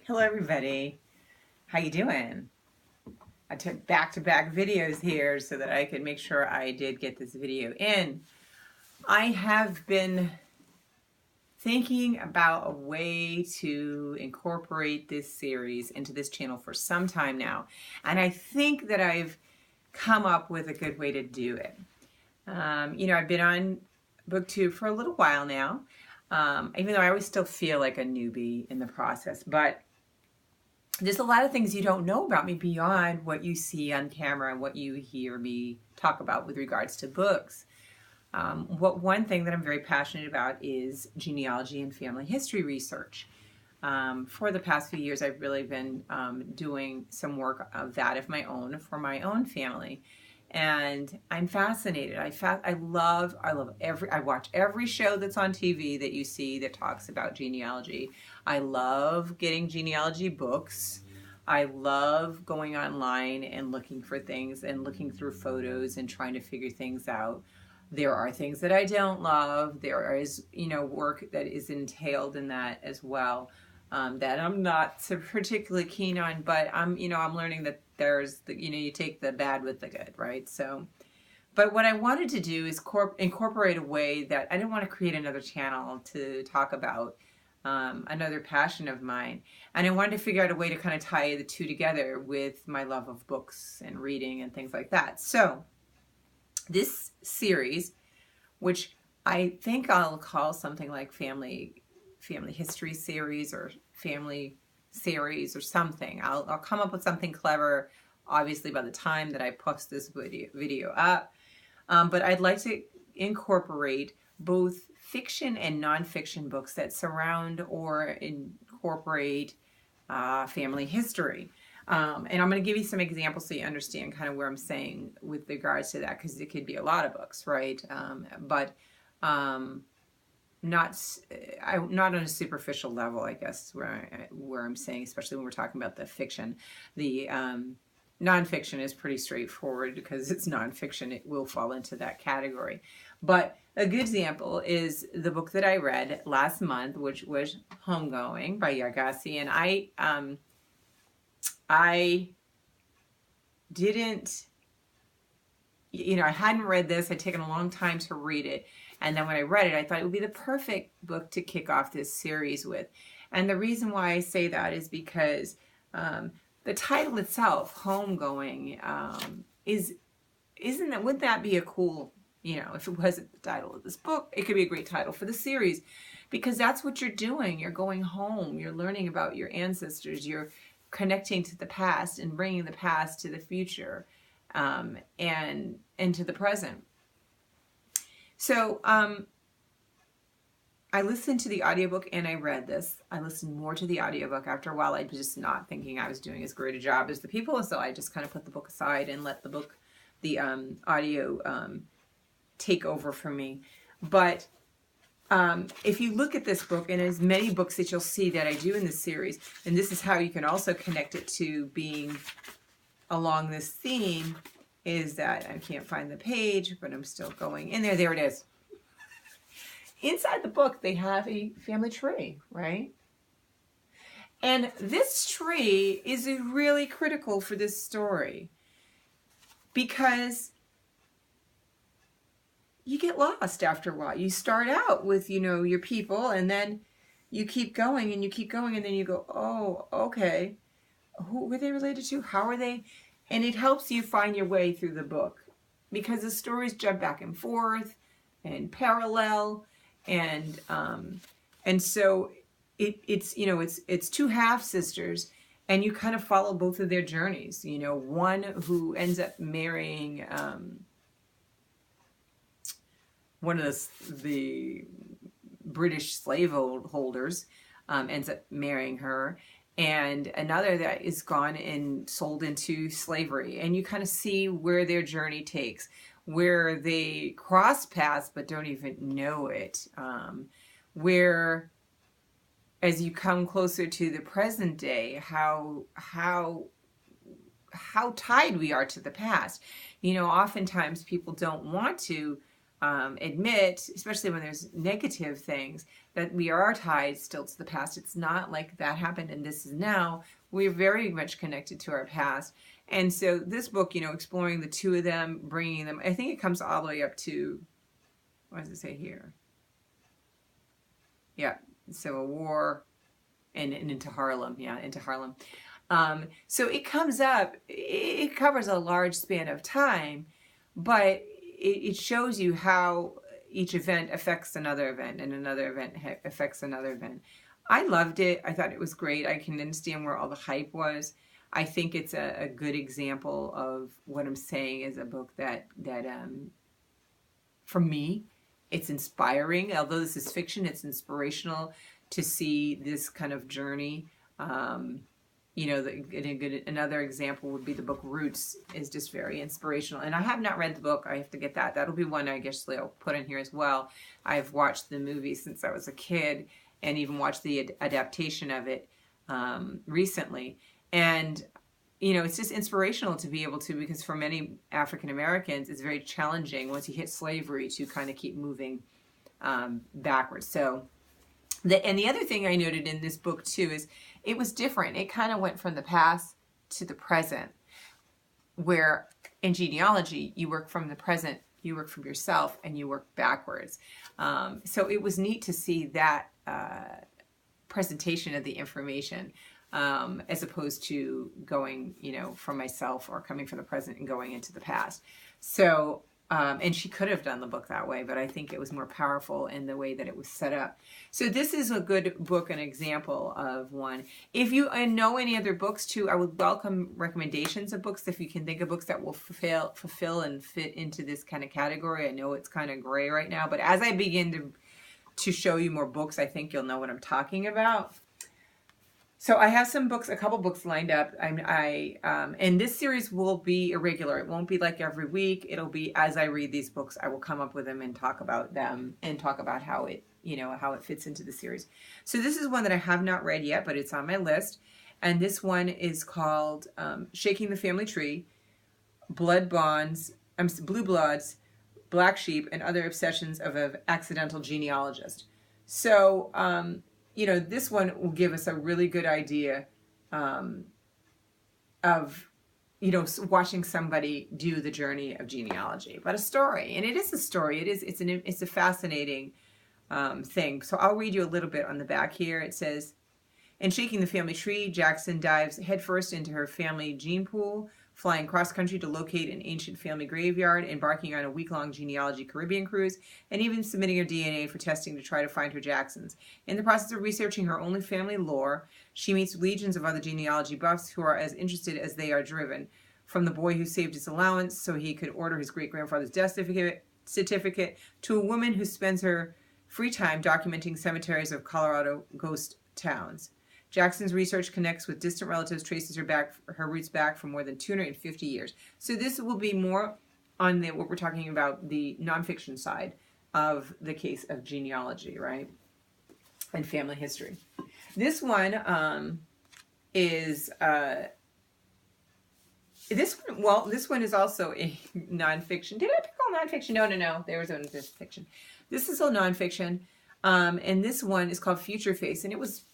Hello everybody. How you doing? I took back-to-back videos here so that I could make sure I did get this video in. I have been thinking about a way to incorporate this series into this channel for some time now, and I think that I've come up with a good way to do it. I've been on BookTube for a little while now, even though I always still feel like a newbie in the process, but there's a lot of things you don't know about me beyond what you see on camera and what you hear me talk about with regards to books. One thing that I'm very passionate about is genealogy and family history research. For the past few years, I've really been doing some work of that of my own for my own family, and I'm fascinated. I watch every show that's on TV that you see that talks about genealogy. I love getting genealogy books. I love going online and looking for things and looking through photos and trying to figure things out. There are things that I don't love. There is, work that is entailed in that as well, that I'm not so particularly keen on, but I'm learning that there's you take the bad with the good, right? So, but what I wanted to do is incorporate a way that I didn't want to create another channel to talk about another passion of mine. And I wanted to figure out a way to kind of tie the two together with my love of books and reading and things like that. So this series, which I think I'll call something like family history series or family series or something. I'll come up with something clever, obviously, by the time that I post this video up. But I'd like to incorporate both fiction and nonfiction books that surround or incorporate family history. And I'm going to give you some examples so you understand kind of where I'm saying with regards to that, because it could be a lot of books, right? Not on a superficial level, I guess, where I'm saying, especially when we're talking about the fiction. The nonfiction is pretty straightforward because it's nonfiction. It will fall into that category. But a good example is the book that I read last month, which was Homegoing by Yagasi. And I didn't, I hadn't read this. I'd taken a long time to read it. And then when I read it, I thought it would be the perfect book to kick off this series with. And the reason why I say that is because the title itself, Homegoing, wouldn't that be a cool, if it wasn't the title of this book, it could be a great title for the series, because that's what you're doing. You're going home. You're learning about your ancestors. You're connecting to the past and bringing the past to the future, and to the present. So I listened to the audiobook and I read this. I listened more to the audiobook. After a while, I was just not thinking I was doing as great a job as the people, so I just kind of put the book aside and let the audio take over for me. But if you look at this book, and as many books that you'll see that I do in this series, and this is how you can also connect it to being along this theme, is that I can't find the page, but I'm still going in there. There it is. Inside the book, they have a family tree, right? And this tree is really critical for this story because you get lost after a while. You start out with, your people, and then you keep going and you keep going, and then you go, oh, okay. Who were they related to? How are they? And it helps you find your way through the book because the stories jump back and forth and parallel, and so it's two half sisters, and you kind of follow both of their journeys. One who ends up marrying one of the British slave holders, ends up marrying her, and another that is gone and sold into slavery. And you kind of see where their journey takes, where they cross paths but don't even know it, where as you come closer to the present day, how tied we are to the past. Oftentimes people don't want to admit, especially when there's negative things, that we are tied still to the past. It's not like that happened and this is now. We're very much connected to our past. And so this book, exploring the two of them, bringing them, I think it comes all the way up to, what does it say here? Yeah, so a war and into Harlem. Yeah, into Harlem. So it comes up, it covers a large span of time, but it shows you how each event affects another event and another event affects another event. I loved it. I thought it was great. I can understand where all the hype was. I think it's a good example of what I'm saying is a book that for me, it's inspiring. Although this is fiction, it's inspirational to see this kind of journey. Another example would be the book Roots is just very inspirational. And I have not read the book. I have to get that. That'll be one I guess I'll put in here as well. I've watched the movie since I was a kid and even watched the adaptation of it recently. And, it's just inspirational to be able to, because for many African Americans, it's very challenging once you hit slavery to kind of keep moving backwards. So, and the other thing I noted in this book too is it was different. It kind of went from the past to the present, where in genealogy, you work from the present, you work from yourself, and you work backwards. So it was neat to see that presentation of the information as opposed to going, from myself or coming from the present and going into the past. So, and she could have done the book that way, but I think it was more powerful in the way that it was set up. So this is a good book, an example of one. If you know any other books too, I would welcome recommendations of books if you can think of books that will fulfill and fit into this kind of category. I know it's kind of gray right now, but as I begin to show you more books, I think you'll know what I'm talking about. So I have a couple books lined up. And this series will be irregular. It won't be like every week. It'll be as I read these books, I will come up with them and talk about them and talk about how it fits into the series. So this is one that I have not read yet, but it's on my list. And this one is called Shaking the Family Tree, Blue Bloods, Black Sheep, and Other Obsessions of an Accidental Genealogist. So, this one will give us a really good idea of, watching somebody do the journey of genealogy, but a story. And it is a story. It's a fascinating thing. So I'll read you a little bit on the back here. It says, in Shaking the Family Tree, Jackson dives headfirst into her family gene pool, flying cross-country to locate an ancient family graveyard, embarking on a week-long genealogy Caribbean cruise, and even submitting her DNA for testing to try to find her Jacksons. In the process of researching her only family lore, she meets legions of other genealogy buffs who are as interested as they are driven. From the boy who saved his allowance so he could order his great-grandfather's death certificate, to a woman who spends her free time documenting cemeteries of Colorado ghost towns. Jackson's research connects with distant relatives, traces her roots back for more than 250 years. So this will be more on what we're talking about, the nonfiction side of the case of genealogy, right? And family history. This one is this one is also a nonfiction. Did I pick all nonfiction? No. There was only this fiction. This is all nonfiction, and this one is called Future Face, and it was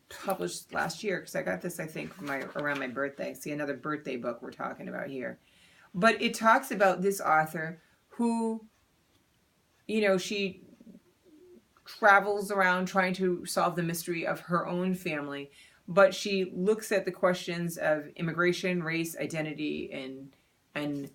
published last year because I got this, I think, around my birthday. See, another birthday book we're talking about here. But it talks about this author who, she travels around trying to solve the mystery of her own family, but she looks at the questions of immigration, race, identity, and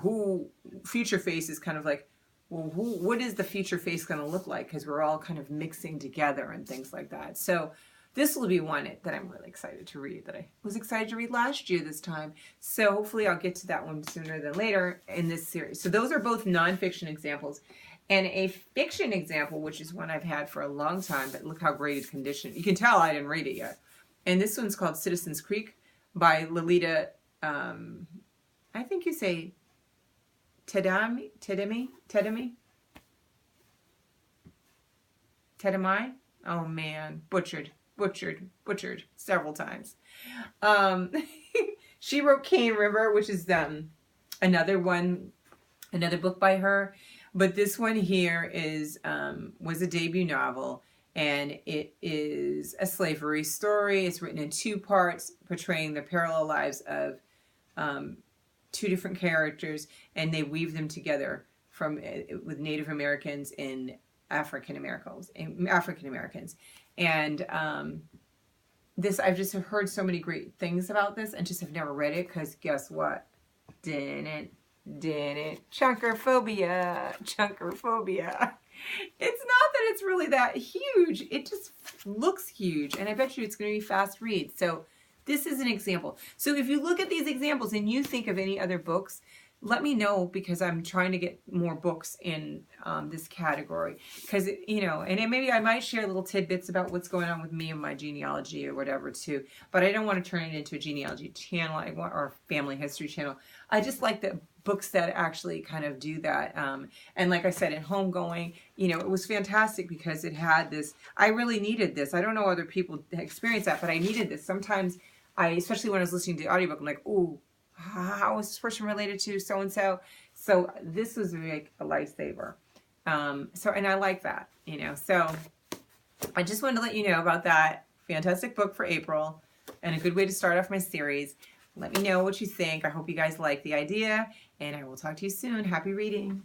who Future Face is kind of like, well, what is the future face going to look like? Because we're all kind of mixing together and things like that. So this will be one that I'm really excited to read, that I was excited to read last year this time. So hopefully I'll get to that one sooner than later in this series. So those are both nonfiction examples. And a fiction example, which is one I've had for a long time, but look how great it's conditioned. You can tell I didn't read it yet. And this one's called Citizens Creek by Lolita, I think you say Tedemi? Oh man, butchered several times. She wrote Cane River, which is another one another book by her. But this one here is was a debut novel, and it is a slavery story. It's written in two parts, portraying the parallel lives of two different characters, and they weave them together from with Native Americans and African Americans. And this, I've just heard so many great things about this, and just have never read it because guess what? Didn't chunkerphobia. It's not that it's really that huge. It just looks huge, and I bet you it's going to be fast read. So this is an example. So if you look at these examples and you think of any other books, let me know, because I'm trying to get more books in this category. Because, you know, and maybe I might share little tidbits about what's going on with me and my genealogy or whatever too. But I don't want to turn it into a genealogy channel or a family history channel. I just like the books that actually kind of do that. And like I said, in Homegoing, you know, it was fantastic because it had this, I really needed this. I don't know other people experience that, but I needed this. Sometimes especially when I was listening to the audiobook, I'm like, ooh, how is this person related to so-and-so? So this was like a lifesaver. And I like that, you know. So I just wanted to let you know about that fantastic book for April, and a good way to start off my series. Let me know what you think. I hope you guys like the idea, and I will talk to you soon. Happy reading.